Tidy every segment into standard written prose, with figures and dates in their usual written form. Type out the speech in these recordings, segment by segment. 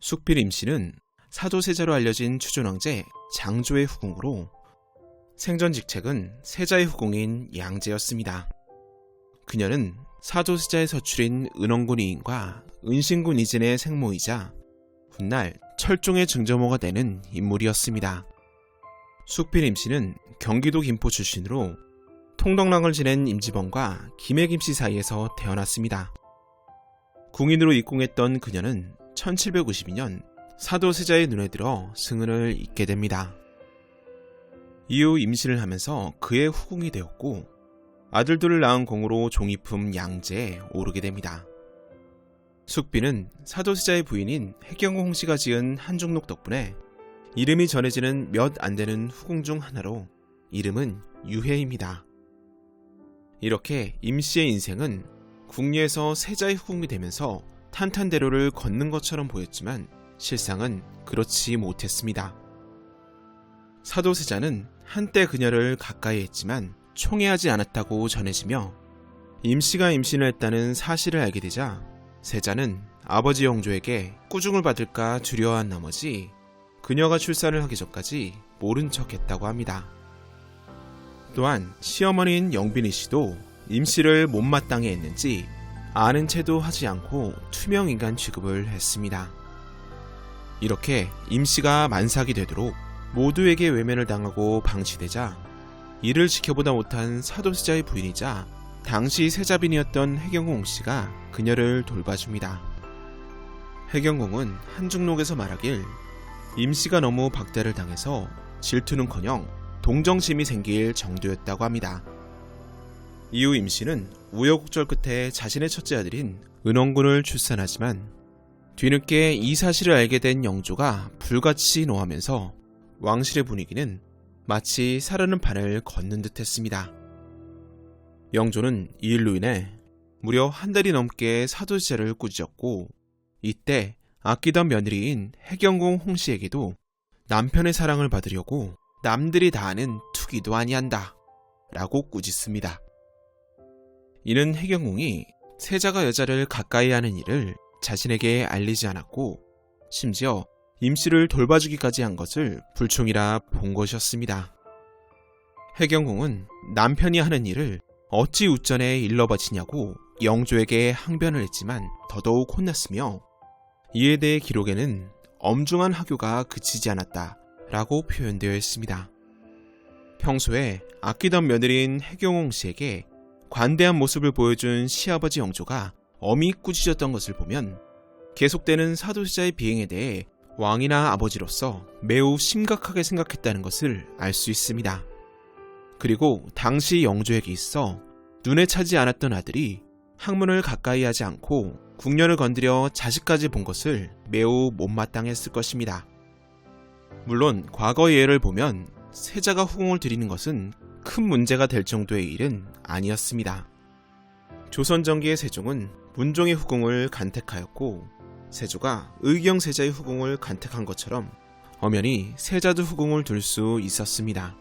숙필 임씨는 사도세자로 알려진 추존왕제 장조의 후궁으로 생전 직책은 세자의 후궁인 양제였습니다. 그녀는 사도세자의 서출인 은원군 이인과 은신군 이진의 생모이자 훗날 철종의 증조모가 되는 인물이었습니다. 숙필 임씨는 경기도 김포 출신으로 통덕랑을 지낸 임지범과 김해 김씨 사이에서 태어났습니다. 궁인으로 입궁했던 그녀는 1752년 사도세자의 눈에 들어 승은을 잇게 됩니다. 이후 임신을 하면서 그의 후궁이 되었고 아들들을 낳은 공으로 종이품 양제에 오르게 됩니다. 숙비는 사도세자의 부인인 해경궁 홍씨가 지은 한중록 덕분에 이름이 전해지는 몇 안 되는 후궁 중 하나로 이름은 유혜입니다. 이렇게 임씨의 인생은 궁리에서 세자의 후궁이 되면서 탄탄대로를 걷는 것처럼 보였지만 실상은 그렇지 못했습니다. 사도세자는 한때 그녀를 가까이 했지만 총애하지 않았다고 전해지며 임씨가 임신을 했다는 사실을 알게 되자 세자는 아버지 영조에게 꾸중을 받을까 두려워한 나머지 그녀가 출산을 하기 전까지 모른 척했다고 합니다. 또한 시어머니인 영빈이 씨도 임씨를 못마땅해 했는지 아는 채도 하지 않고 투명인간 취급을 했습니다. 이렇게 임씨가 만삭이 되도록 모두에게 외면을 당하고 방치되자 이를 지켜보다 못한 사도세자의 부인이자 당시 세자빈이었던 해경궁 씨가 그녀를 돌봐줍니다. 해경궁은 한중록에서 말하길 임씨가 너무 박대를 당해서 질투는커녕 동정심이 생길 정도였다고 합니다. 이후 임씨는 우여곡절 끝에 자신의 첫째 아들인 은원군을 출산하지만 뒤늦게 이 사실을 알게 된 영조가 불같이 노하면서 왕실의 분위기는 마치 사르는 판을 걷는 듯 했습니다. 영조는 이 일로 인해 무려 한 달이 넘게 사도세자를 꾸짖었고 이때 아끼던 며느리인 해경궁 홍씨에게도 남편의 사랑을 받으려고 남들이 다 아는 투기도 아니한다 라고 꾸짖습니다. 이는 해경궁이 세자가 여자를 가까이 하는 일을 자신에게 알리지 않았고 심지어 임씨를 돌봐주기까지 한 것을 불충이라 본 것이었습니다. 해경궁은 남편이 하는 일을 어찌 우전에 일러바치냐고 영조에게 항변을 했지만 더더욱 혼났으며 이에 대해 기록에는 엄중한 하교가 그치지 않았다 라고 표현되어 있습니다. 평소에 아끼던 며느리인 해경궁 씨에게 관대한 모습을 보여준 시아버지 영조가 엄히 꾸짖었던 것을 보면 계속되는 사도세자의 비행에 대해 왕이나 아버지로서 매우 심각하게 생각했다는 것을 알 수 있습니다. 그리고 당시 영조에게 있어 눈에 차지 않았던 아들이 학문을 가까이 하지 않고 궁녀를 건드려 자식까지 본 것을 매우 못마땅했을 것입니다. 물론 과거의 예를 보면 세자가 후궁을 들이는 것은 큰 문제가 될 정도의 일은 아니었습니다. 조선 전기의 세종은 문종의 후궁을 간택하였고 세조가 의경 세자의 후궁을 간택한 것처럼 엄연히 세자도 후궁을 둘 수 있었습니다.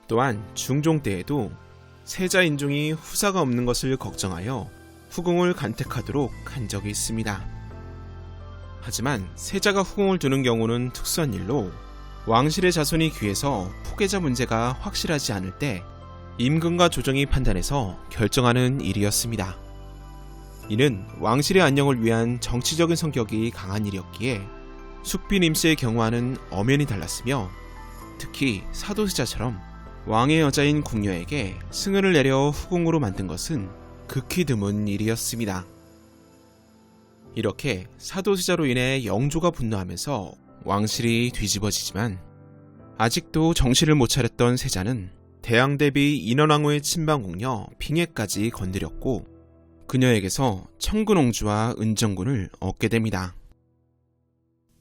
또한 중종 때에도 세자 인종이 후사가 없는 것을 걱정하여 후궁을 간택하도록 한 적이 있습니다. 하지만 세자가 후궁을 두는 경우는 특수한 일로 왕실의 자손이 귀해서 후계자 문제가 확실하지 않을 때 임금과 조정이 판단해서 결정하는 일이었습니다. 이는 왕실의 안녕을 위한 정치적인 성격이 강한 일이었기에 숙빈 임씨의 경우와는 엄연히 달랐으며 특히 사도세자처럼 왕의 여자인 궁녀에게 승은을 내려 후궁으로 만든 것은 극히 드문 일이었습니다. 이렇게 사도세자로 인해 영조가 분노하면서 왕실이 뒤집어지지만 아직도 정신을 못 차렸던 세자는 대항대비 인원왕후의 친방궁녀 빙해까지 건드렸고 그녀에게서 청근옹주와 은정군을 얻게 됩니다.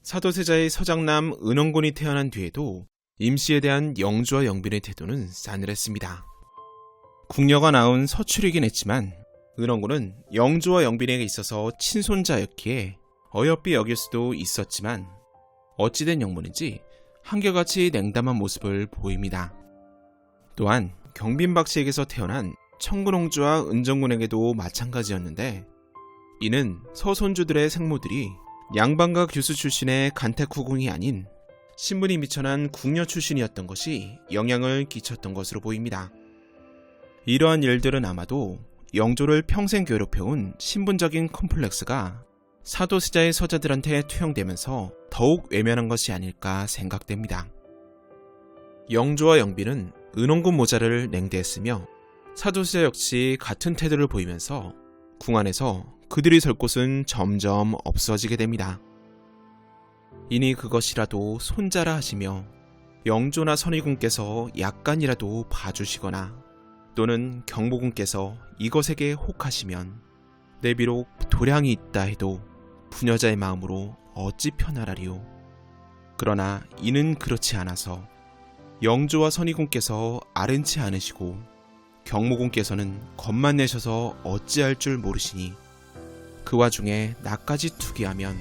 사도세자의 서장남 은원군이 태어난 뒤에도 임씨에 대한 영조와 영빈의 태도는 싸늘했습니다. 궁녀가 낳은 서출이긴 했지만 은원군은 영조와 영빈에게 있어서 친손자였기에 어여삐 여길 수도 있었지만 어찌된 영문인지 한결같이 냉담한 모습을 보입니다. 또한 경빈박씨에게서 태어난 청근옹주와 은정군에게도 마찬가지였는데 이는 서손주들의 생모들이 양반가 교수 출신의 간택후궁이 아닌 신분이 미천한 궁녀 출신이었던 것이 영향을 끼쳤던 것으로 보입니다. 이러한 일들은 아마도 영조를 평생 괴롭혀온 신분적인 컴플렉스가 사도세자의 서자들한테 투영되면서 더욱 외면한 것이 아닐까 생각됩니다. 영조와 영비는 은원군 모자를 냉대했으며 사도세자 역시 같은 태도를 보이면서 궁 안에서 그들이 설 곳은 점점 없어지게 됩니다. 이니 그것이라도 손자라 하시며 영조나 선의궁께서 약간이라도 봐주시거나 또는 경보궁께서 이것에게 혹하시면 내 비록 도량이 있다 해도 부녀자의 마음으로 어찌 편하라리요. 그러나 이는 그렇지 않아서 영조와 선의궁께서 아른치 않으시고 경모궁께서는 겁만 내셔서 어찌할 줄 모르시니 그 와중에 나까지 투기하면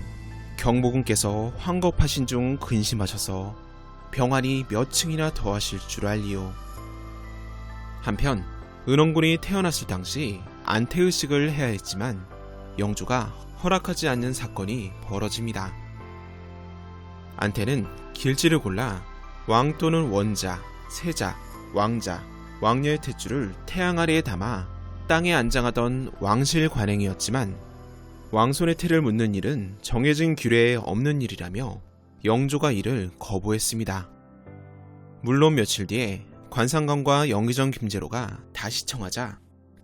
경모궁께서 황겁하신 중 근심하셔서 병환이 몇 층이나 더하실 줄 알리요. 한편 은원군이 태어났을 당시 안태의식을 해야 했지만 영조가 허락하지 않는 사건이 벌어집니다. 안태는 길지를 골라 왕 또는 원자, 세자, 왕자, 왕녀의 탯줄을 태양 아래에 담아 땅에 안장하던 왕실 관행이었지만 왕손의 태를 묻는 일은 정해진 규례에 없는 일이라며 영조가 이를 거부했습니다. 물론 며칠 뒤에 관상관과 영의정 김제로가 다시 청하자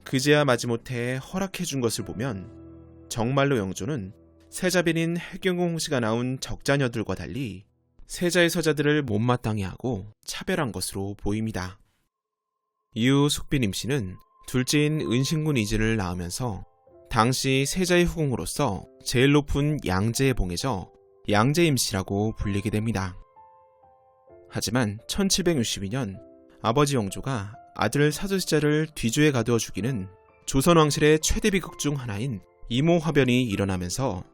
그제야 마지못해 허락해준 것을 보면 정말로 영조는 세자빈인 해경궁 홍씨가 낳은 적자녀들과 달리 세자의 서자들을 못마땅해 하고 차별한 것으로 보입니다. 이후 숙빈 임씨는 둘째인 은신군 이진을 낳으면서 당시 세자의 후궁으로서 제일 높은 양제에 봉해져 양제 임씨라고 불리게 됩니다. 하지만 1762년 아버지 영조가 아들 사도세자를 뒤주에 가두어 죽이는 조선왕실의 최대 비극 중 하나인 이모화변이 일어나면서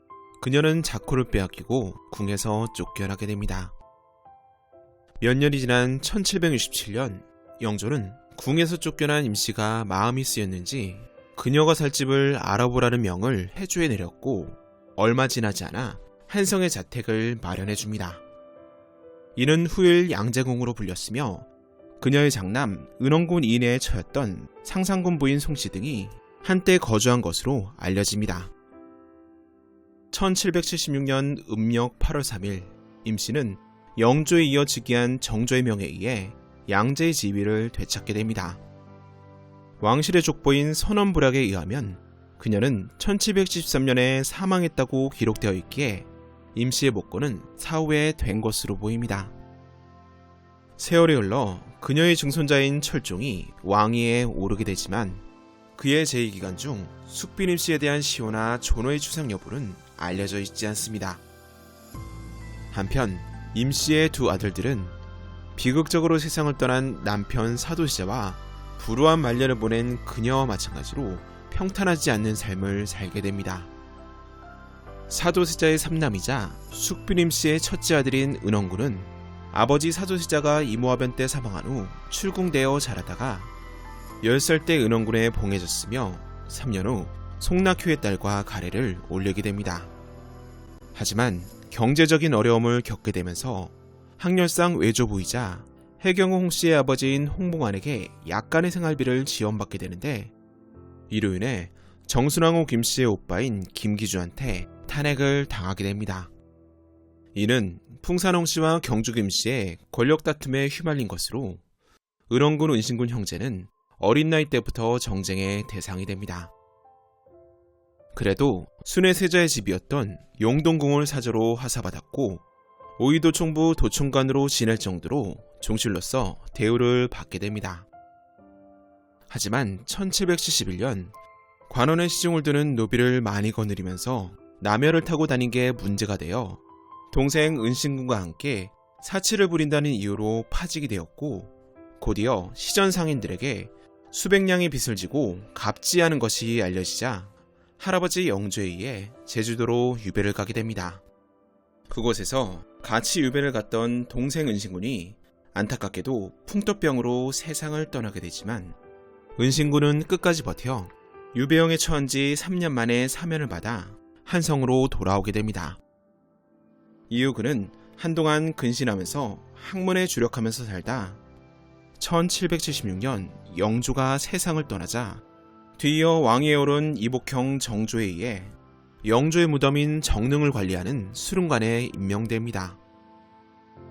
그녀는 자코를 빼앗기고 궁에서 쫓겨나게 됩니다. 몇 년이 지난 1767년 영조는 궁에서 쫓겨난 임씨가 마음이 쓰였는지 그녀가 살 집을 알아보라는 명을 해주에 내렸고 얼마 지나지 않아 한성의 자택을 마련해 줍니다. 이는 후일 양재궁으로 불렸으며 그녀의 장남 은원군 이내에 처했던 상상군 부인 송씨 등이 한때 거주한 것으로 알려집니다. 1776년 음력 8월 3일 임씨는 영조에 이어 즉위한 정조의 명에 의해 양제의 지위를 되찾게 됩니다. 왕실의 족보인 선원부략에 의하면 그녀는 1713년에 사망했다고 기록되어 있기에 임씨의 복권은 사후에 된 것으로 보입니다. 세월이 흘러 그녀의 증손자인 철종이 왕위에 오르게 되지만 그의 재위기간 중 숙빈 임씨에 대한 시호나 존호의 추상 여부는 알려져 있지 않습니다. 한편 임씨의 두 아들들은 비극적으로 세상을 떠난 남편 사도세자와 불우한 말년을 보낸 그녀와 마찬가지로 평탄하지 않는 삶을 살게 됩니다. 사도세자의 삼남이자 숙빈 임씨의 첫째 아들인 은원군은 아버지 사도세자가 이모화변 때 사망한 후 출궁되어 자라다가 10살 때 은원군에 봉해졌으며 3년 후 송낙효의 딸과 가래를 올리게 됩니다. 하지만 경제적인 어려움을 겪게 되면서 학렬상 외조부이자 해경궁 홍씨의 아버지인 홍봉안에게 약간의 생활비를 지원받게 되는데 이로 인해 정순왕후 김씨의 오빠인 김기주한테 탄핵을 당하게 됩니다. 이는 풍산홍씨와 경주 김씨의 권력 다툼에 휘말린 것으로 은원군 은신군 형제는 어린 나이 때부터 정쟁의 대상이 됩니다. 그래도 순회 세자의 집이었던 용동궁을 사저로 하사받았고 오이도 총부 도총관으로 지낼 정도로 종실로서 대우를 받게 됩니다. 하지만 1771년 관원의 시중을 두는 노비를 많이 거느리면서 남열을 타고 다닌 게 문제가 되어 동생 은신군과 함께 사치를 부린다는 이유로 파직이 되었고 곧이어 시전 상인들에게 수백 냥의 빚을 지고 갑지하는 것이 알려지자 할아버지 영조에 의해 제주도로 유배를 가게 됩니다. 그곳에서 같이 유배를 갔던 동생 은신군이 안타깝게도 풍토병으로 세상을 떠나게 되지만 은신군은 끝까지 버텨 유배형에 처한 지 3년 만에 사면을 받아 한성으로 돌아오게 됩니다. 이후 그는 한동안 근신하면서 학문에 주력하면서 살다 1776년 영조가 세상을 떠나자 뒤이어 왕위에 오른 이복형 정조에 의해 영조의 무덤인 정릉을 관리하는 수릉관에 임명됩니다.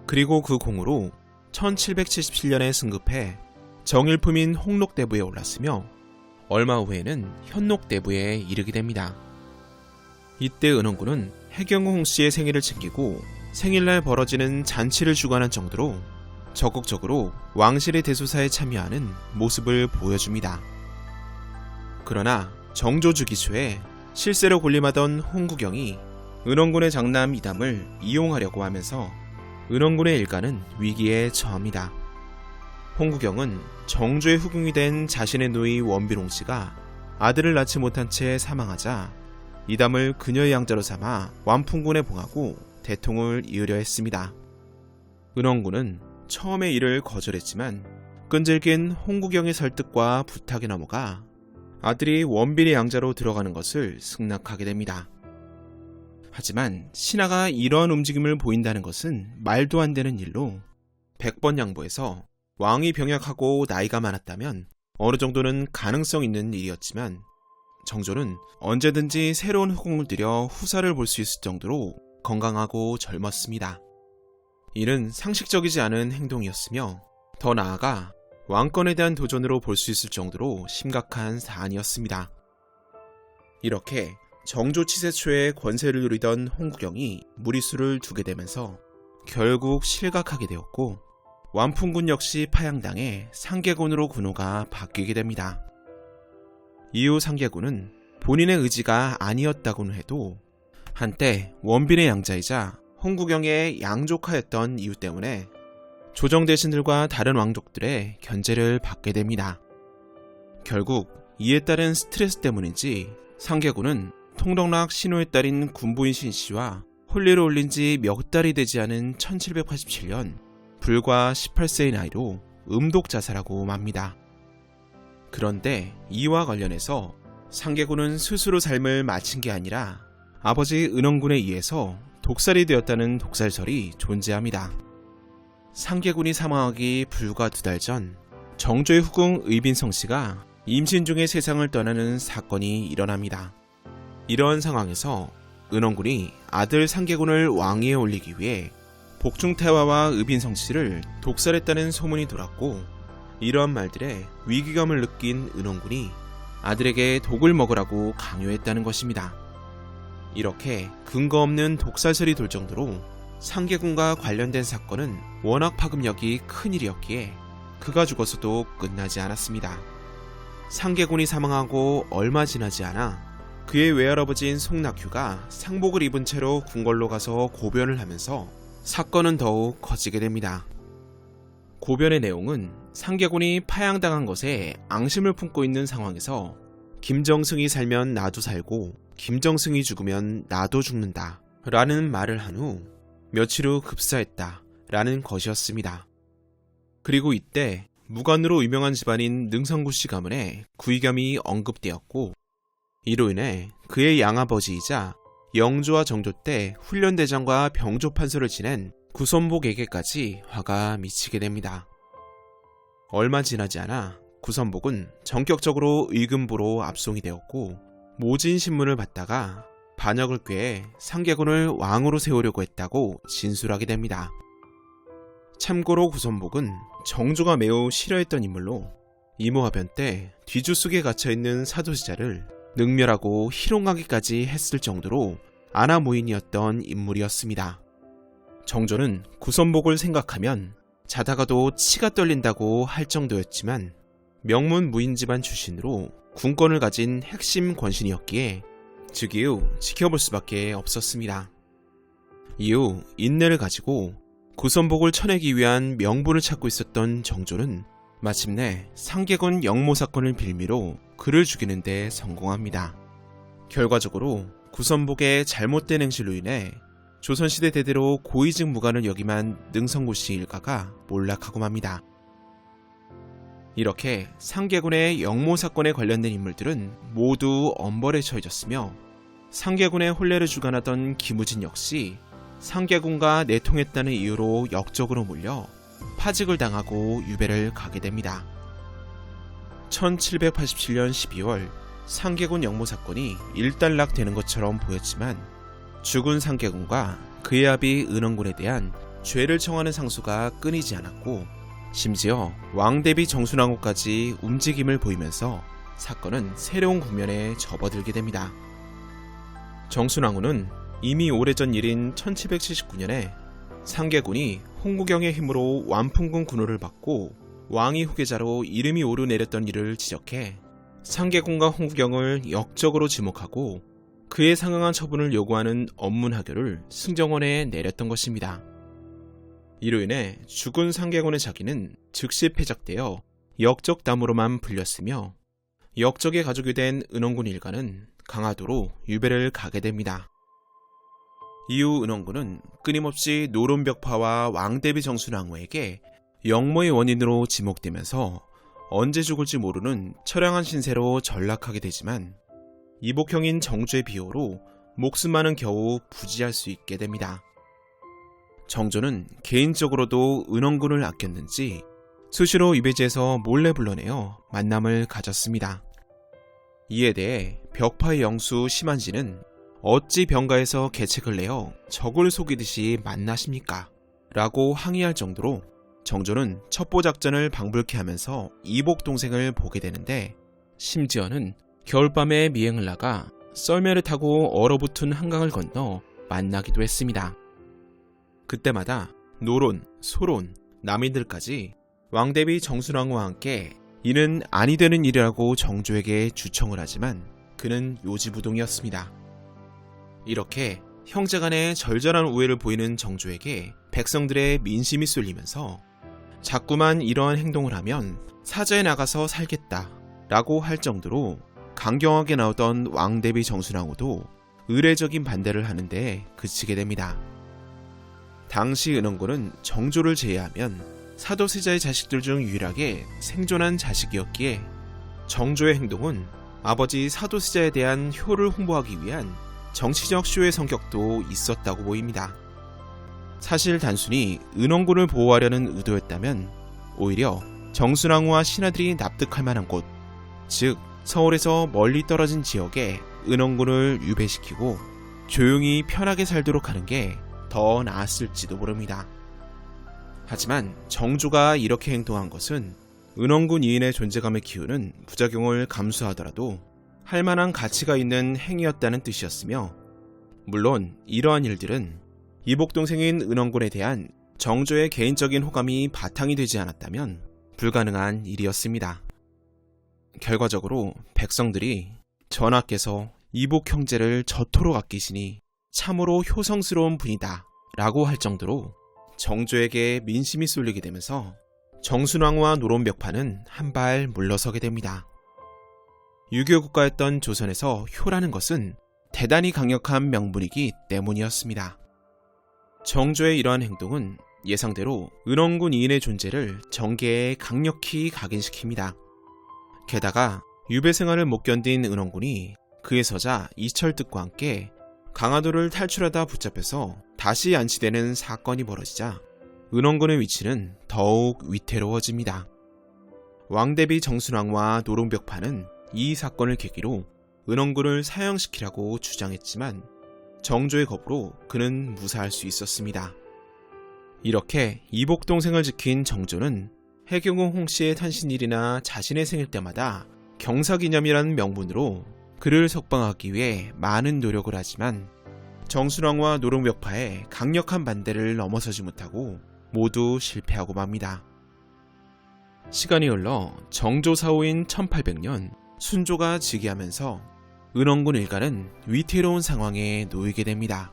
그리고 그 공으로 1777년에 승급해 정일품인 홍록대부에 올랐으며 얼마 후에는 현록대부에 이르게 됩니다. 이때 은원군은 해경우 홍씨의 생일을 챙기고 생일날 벌어지는 잔치를 주관한 정도로 적극적으로 왕실의 대소사에 참여하는 모습을 보여줍니다. 그러나 정조 주기 초에 실세로 군림하던 홍구경이 은원군의 장남 이담을 이용하려고 하면서 은원군의 일가는 위기에 처합니다. 홍구경은 정조의 후궁이 된 자신의 누이 원비롱씨가 아들을 낳지 못한 채 사망하자 이담을 그녀의 양자로 삼아 완풍군에 봉하고 대통을 이으려 했습니다. 은원군은 처음에 이를 거절했지만 끈질긴 홍구경의 설득과 부탁에 넘어가 아들이 원빈의 양자로 들어가는 것을 승낙하게 됩니다. 하지만 신하가 이러한 움직임을 보인다는 것은 말도 안 되는 일로 100번 양보해서 왕이 병약하고 나이가 많았다면 어느 정도는 가능성 있는 일이었지만 정조는 언제든지 새로운 후궁을 들여 후사를 볼 수 있을 정도로 건강하고 젊었습니다. 이는 상식적이지 않은 행동이었으며 더 나아가 왕권에 대한 도전으로 볼 수 있을 정도로 심각한 사안이었습니다. 이렇게 정조 치세 초에 권세를 누리던 홍구경이 무리수를 두게 되면서 결국 실각하게 되었고 완풍군 역시 파양당해 상계군으로 군호가 바뀌게 됩니다. 이후 상계군은 본인의 의지가 아니었다고는 해도 한때 원빈의 양자이자 홍구경의 양조카였던 이유 때문에 조정 대신들과 다른 왕족들의 견제를 받게 됩니다. 결국 이에 따른 스트레스 때문인지 상계군은 통덕락 신호의 딸인 군부인 신씨와 혼례를 올린 지 몇 달이 되지 않은 1787년 불과 18세의 나이로 음독 자살하고 맙니다. 그런데 이와 관련해서 상계군은 스스로 삶을 마친 게 아니라 아버지 은원군에 의해서 독살이 되었다는 독살설이 존재합니다. 상계군이 사망하기 불과 2달 전 정조의 후궁 의빈성씨가 임신 중에 세상을 떠나는 사건이 일어납니다. 이러한 상황에서 은원군이 아들 상계군을 왕위에 올리기 위해 복중태화와 의빈성씨를 독살했다는 소문이 돌았고 이러한 말들에 위기감을 느낀 은원군이 아들에게 독을 먹으라고 강요했다는 것입니다. 이렇게 근거 없는 독살설이 돌 정도로 상계군과 관련된 사건은 워낙 파급력이 큰 일이었기에 그가 죽어서도 끝나지 않았습니다. 상계군이 사망하고 얼마 지나지 않아 그의 외할아버지인 송낙휴가 상복을 입은 채로 궁궐로 가서 고변을 하면서 사건은 더욱 커지게 됩니다. 고변의 내용은 상계군이 파양당한 것에 앙심을 품고 있는 상황에서 김정승이 살면 나도 살고 김정승이 죽으면 나도 죽는다 라는 말을 한 후 며칠 후 급사했다 라는 것이었습니다. 그리고 이때 무관으로 유명한 집안인 능성구씨 가문에 구의겸이 언급되었고 이로 인해 그의 양아버지이자 영조와 정조 때 훈련대장과 병조판서를 지낸 구선복에게까지 화가 미치게 됩니다. 얼마 지나지 않아 구선복은 전격적으로 의금부로 압송이 되었고 모진 신문을 받다가 반역을 꾀해 상계군을 왕으로 세우려고 했다고 진술하게 됩니다. 참고로 구선복은 정조가 매우 싫어했던 인물로 이모화변 때 뒤주속에 갇혀있는 사도지자를 능멸하고 희롱하기까지 했을 정도로 아나무인이었던 인물이었습니다. 정조는 구선복을 생각하면 자다가도 치가 떨린다고 할 정도였지만 명문 무인 집안 출신으로 군권을 가진 핵심 권신이었기에 즉이후 지켜볼 수밖에 없었습니다. 이후 인내를 가지고 구선복을 쳐내기 위한 명분을 찾고 있었던 정조는 마침내 상계군 영모 사건을 빌미로 그를 죽이는 데 성공합니다. 결과적으로 구선복의 잘못된 행실로 인해 조선시대 대대로 고위직 무관을 역임한 능성구씨 일가가 몰락하고 맙니다. 이렇게 상계군의 영모 사건에 관련된 인물들은 모두 엄벌에 처해졌으며 상계군의 혼례를 주관하던 김우진 역시 상계군과 내통했다는 이유로 역적으로 몰려 파직을 당하고 유배를 가게 됩니다. 1787년 12월 상계군 역모 사건이 일단락되는 것처럼 보였지만 죽은 상계군과 그의 아비 은원군에 대한 죄를 청하는 상소가 끊이지 않았고 심지어 왕대비 정순왕후까지 움직임을 보이면서 사건은 새로운 국면에 접어들게 됩니다. 정순왕후는 이미 오래전 일인 1779년에 상계군이 홍구경의 힘으로 완풍군 군호를 받고 왕위 후계자로 이름이 오르내렸던 일을 지적해 상계군과 홍구경을 역적으로 지목하고 그에 상응한 처분을 요구하는 언문하교를 승정원에 내렸던 것입니다. 이로 인해 죽은 상계군의 자기는 즉시 패작되어 역적담으로만 불렸으며 역적의 가족이 된 은원군 일가는 강화도로 유배를 가게 됩니다. 이후 은원군은 끊임없이 노론벽파와 왕대비 정순왕후에게 역모의 원인으로 지목되면서 언제 죽을지 모르는 처량한 신세로 전락하게 되지만 이복형인 정조의 비호로 목숨만은 겨우 부지할 수 있게 됩니다. 정조는 개인적으로도 은원군을 아꼈는지 수시로 유배지에서 몰래 불러내어 만남을 가졌습니다. 이에 대해 벽파의 영수 심한지는 어찌 병가에서 계책을 내어 적을 속이듯이 만나십니까? 라고 항의할 정도로 정조는 첩보작전을 방불케 하면서 이복 동생을 보게 되는데 심지어는 겨울밤에 미행을 나가 썰매를 타고 얼어붙은 한강을 건너 만나기도 했습니다. 그때마다 노론, 소론, 남인들까지 왕대비 정순왕후와 함께 이는 아니 되는 일이라고 정조에게 주청을 하지만 그는 요지부동이었습니다. 이렇게 형제간의 절절한 우애를 보이는 정조에게 백성들의 민심이 쏠리면서 자꾸만 이러한 행동을 하면 사자에 나가서 살겠다 라고 할 정도로 강경하게 나오던 왕대비 정순왕후도 의례적인 반대를 하는데 그치게 됩니다. 당시 은원군은 정조를 제외하면 사도세자의 자식들 중 유일하게 생존한 자식이었기에 정조의 행동은 아버지 사도세자에 대한 효를 홍보하기 위한 정치적 쇼의 성격도 있었다고 보입니다. 사실 단순히 은원군을 보호하려는 의도였다면 오히려 정순왕후와 신하들이 납득할 만한 곳, 즉 서울에서 멀리 떨어진 지역에 은원군을 유배시키고 조용히 편하게 살도록 하는 게 더 나았을지도 모릅니다. 하지만 정조가 이렇게 행동한 것은 은원군 이인의 존재감을 키우는 부작용을 감수하더라도 할 만한 가치가 있는 행위였다는 뜻이었으며 물론 이러한 일들은 이복동생인 은원군에 대한 정조의 개인적인 호감이 바탕이 되지 않았다면 불가능한 일이었습니다. 결과적으로 백성들이 전하께서 이복 형제를 저토록 아끼시니 참으로 효성스러운 분이다 라고 할 정도로 정조에게 민심이 쏠리게 되면서 정순왕후와 노론벽파는 한 발 물러서게 됩니다. 유교 국가였던 조선에서 효라는 것은 대단히 강력한 명분이기 때문이었습니다. 정조의 이러한 행동은 예상대로 은원군 이인의 존재를 정계에 강력히 각인시킵니다. 게다가 유배 생활을 못 견딘 은원군이 그의 서자 이철득과 함께 강화도를 탈출하다 붙잡혀서 다시 안치되는 사건이 벌어지자 은원군의 위치는 더욱 위태로워집니다. 왕대비 정순왕후와 노론벽파는 이 사건을 계기로 은원군을 사형시키라고 주장했지만 정조의 겁으로 그는 무사할 수 있었습니다. 이렇게 이복동생을 지킨 정조는 해경궁 홍씨의 탄신일이나 자신의 생일 때마다 경사기념이라는 명분으로 그를 석방하기 위해 많은 노력을 하지만 정순왕후와 노론벽파의 강력한 반대를 넘어서지 못하고 모두 실패하고 맙니다. 시간이 흘러 정조 사후인 1800년 순조가 즉위하면서 은원군 일가는 위태로운 상황에 놓이게 됩니다.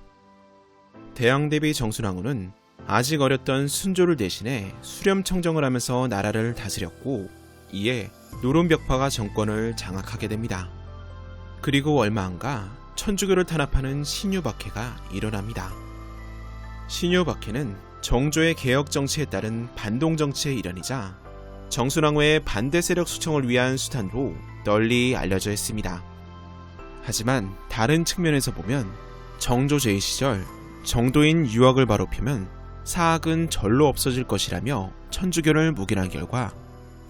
대왕대비 정순왕후는 아직 어렸던 순조를 대신해 수렴청정을 하면서 나라를 다스렸고 이에 노론벽파가 정권을 장악하게 됩니다. 그리고 얼마 안가 천주교를 탄압하는 신유박해가 일어납니다. 신유박해는 정조의 개혁 정치에 따른 반동 정치의 일환이자 정순왕후의 반대 세력 수청을 위한 수단으로 널리 알려져 있습니다. 하지만 다른 측면에서 보면 정조 제2 시절 정도인 유학을 바로 펴면 사학은 절로 없어질 것이라며 천주교를 묵인한 결과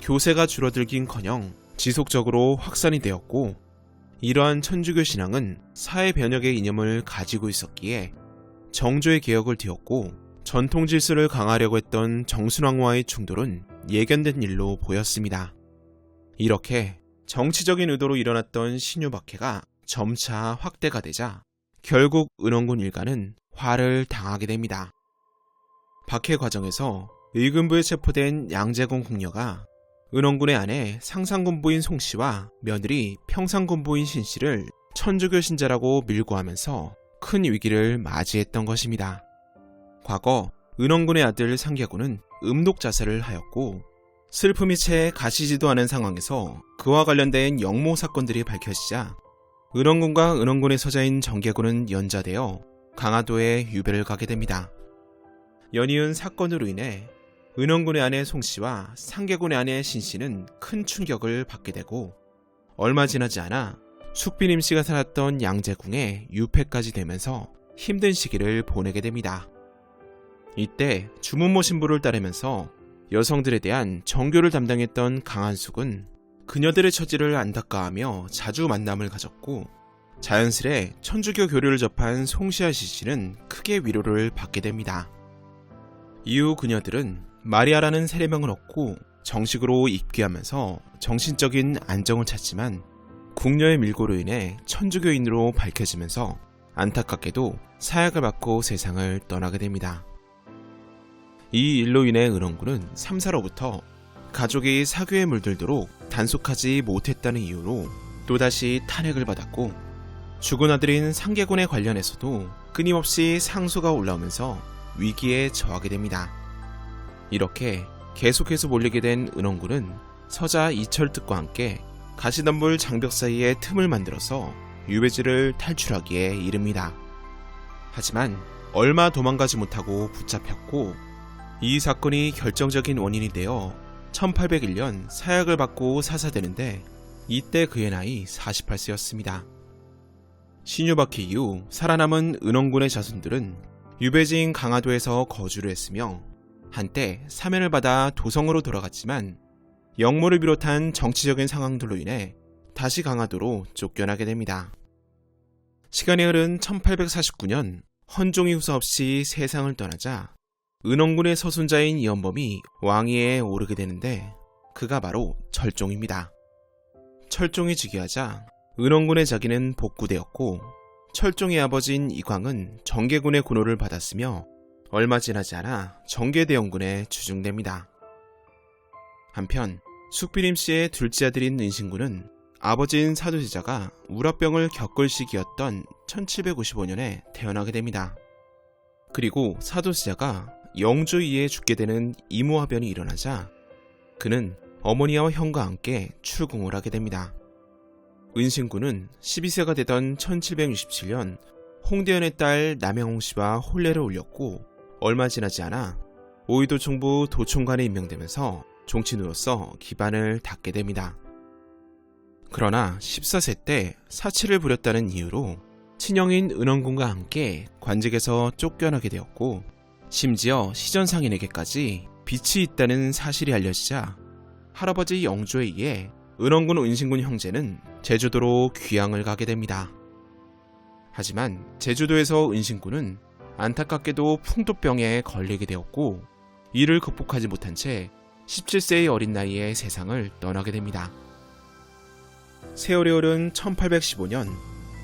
교세가 줄어들긴커녕 지속적으로 확산이 되었고, 이러한 천주교 신앙은 사회 변혁의 이념을 가지고 있었기에 정조의 개혁을 뒤엎고 전통 질서를 강화하려고 했던 정순왕과의 충돌은 예견된 일로 보였습니다. 이렇게 정치적인 의도로 일어났던 신유박해가 점차 확대가 되자 결국 은원군 일가는 화를 당하게 됩니다. 박해 과정에서 의금부에 체포된 양재공 궁녀가 은원군의 아내 상상군부인 송씨와 며느리 평상군부인 신씨를 천주교 신자라고 밀고 하면서 큰 위기를 맞이했던 것입니다. 과거 은원군의 아들 상계군은 음독 자살을 하였고, 슬픔이 채 가시지도 않은 상황에서 그와 관련된 영모 사건들이 밝혀지자 은원군과 은원군의 서자인 정계군은 연좌되어 강화도에 유배를 가게 됩니다. 연이은 사건으로 인해 은원군의 아내 송씨와 상계군의 아내 신씨는 큰 충격을 받게 되고, 얼마 지나지 않아 숙빈 임씨가 살았던 양재궁에 유폐까지 되면서 힘든 시기를 보내게 됩니다. 이때 주문모 신부를 따르면서 여성들에 대한 정교를 담당했던 강한숙은 그녀들의 처지를 안타까워하며 자주 만남을 가졌고, 자연스레 천주교 교류를 접한 송씨와 신씨는 크게 위로를 받게 됩니다. 이후 그녀들은 마리아라는 세례명을 얻고 정식으로 입귀하면서 정신적인 안정을 찾지만, 궁녀의 밀고로 인해 천주교인으로 밝혀지면서 안타깝게도 사약을 받고 세상을 떠나게 됩니다. 이 일로 인해 은원군은 3사로부터 가족이 사교에 물들도록 단속하지 못했다는 이유로 또다시 탄핵을 받았고, 죽은 아들인 상계군에 관련해서도 끊임없이 상소가 올라오면서 위기에 처하게 됩니다. 이렇게 계속해서 몰리게 된 은원군은 서자 이철특과 함께 가시덤불 장벽 사이에 틈을 만들어서 유배지를 탈출하기에 이릅니다. 하지만 얼마 도망가지 못하고 붙잡혔고, 이 사건이 결정적인 원인이 되어 1801년 사약을 받고 사사되는데, 이때 그의 나이 48세였습니다. 신유박해 이후 살아남은 은원군의 자손들은 유배지인 강화도에서 거주를 했으며, 한때 사면을 받아 도성으로 돌아갔지만 영모를 비롯한 정치적인 상황들로 인해 다시 강화도로 쫓겨나게 됩니다. 시간이 흐른 1849년 헌종이 후사 없이 세상을 떠나자 은원군의 서순자인 이연범이 왕위에 오르게 되는데, 그가 바로 철종입니다. 철종이 즉위하자 은원군의 자기는 복구되었고, 철종의 아버지인 이광은 정계군의 군호를 받았으며 얼마 지나지 않아 정계대원군에 추중됩니다. 한편 숙빈임씨의 둘째 아들인 은신군은 아버지인 사도세자가 우라병을 겪을 시기였던 1755년에 태어나게 됩니다. 그리고 사도세자가 영주이에 죽게 되는 이무화변이 일어나자 그는 어머니와 형과 함께 출궁을 하게 됩니다. 은신군은 12세가 되던 1767년 홍대연의 딸 남영홍씨와 혼례를 올렸고, 얼마 지나지 않아 오이도 총부 도총관에 임명되면서 종친으로서 기반을 닦게 됩니다. 그러나 14세 때 사치를 부렸다는 이유로 친형인 은원군과 함께 관직에서 쫓겨나게 되었고, 심지어 시전상인에게까지 빚이 있다는 사실이 알려지자 할아버지 영조에 의해 은원군 은신군 형제는 제주도로 귀향을 가게 됩니다. 하지만 제주도에서 은신군은 안타깝게도 풍토병에 걸리게 되었고, 이를 극복하지 못한 채 17세의 어린 나이에 세상을 떠나게 됩니다. 세월이 흐른 1815년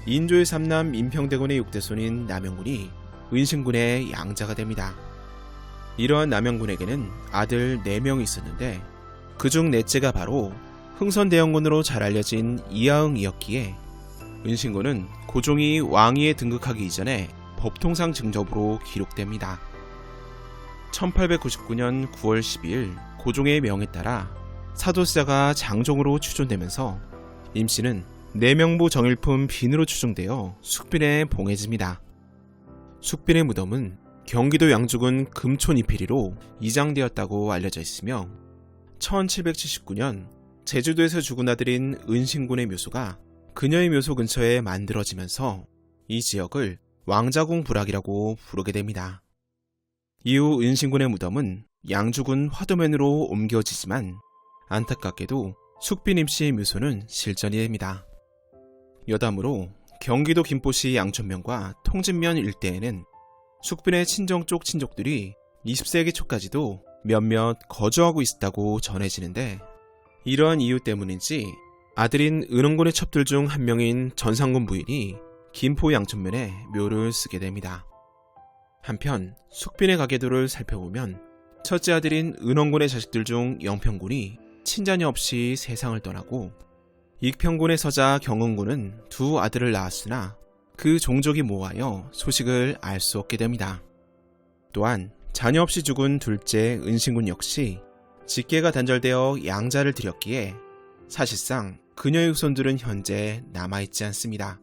인조의 삼남 임평대군의 육대손인 남영군이 은신군의 양자가 됩니다. 이러한 남영군에게는 아들 4명이 있었는데, 그중 넷째가 바로 흥선대원군으로 잘 알려진 이하응이었기에 은신군은 고종이 왕위에 등극하기 이전에 법통상 증접으로 기록됩니다. 1899년 9월 12일 고종의 명에 따라 사도세자가 장종으로 추존되면서 임씨는 내명부 정일품 빈으로 추정되어 숙빈에 봉해집니다. 숙빈의 무덤은 경기도 양주군 금촌 이피리로 이장되었다고 알려져 있으며, 1779년 제주도에서 죽은 아들인 은신군의 묘소가 그녀의 묘소 근처에 만들어지면서 이 지역을 왕자궁 부락이라고 부르게 됩니다. 이후 은신군의 무덤은 양주군 화도면으로 옮겨지지만 안타깝게도 숙빈 임씨의 묘소는 실전이 됩니다. 여담으로 경기도 김포시 양천면과 통진면 일대에는 숙빈의 친정 쪽 친족들이 20세기 초까지도 몇몇 거주하고 있었다고 전해지는데, 이러한 이유 때문인지 아들인 은원군의 첩들 중 한 명인 전상군 부인이 김포 양천면에 묘를 쓰게 됩니다. 한편 숙빈의 가계도를 살펴보면 첫째 아들인 은원군의 자식들 중 영평군이 친자녀 없이 세상을 떠나고, 익평군의 서자 경은군은 두 아들을 낳았으나 그 종족이 모호하여 소식을 알 수 없게 됩니다. 또한 자녀 없이 죽은 둘째 은신군 역시 직계가 단절되어 양자를 들였기에 사실상 그녀의 후손들은 현재 남아있지 않습니다.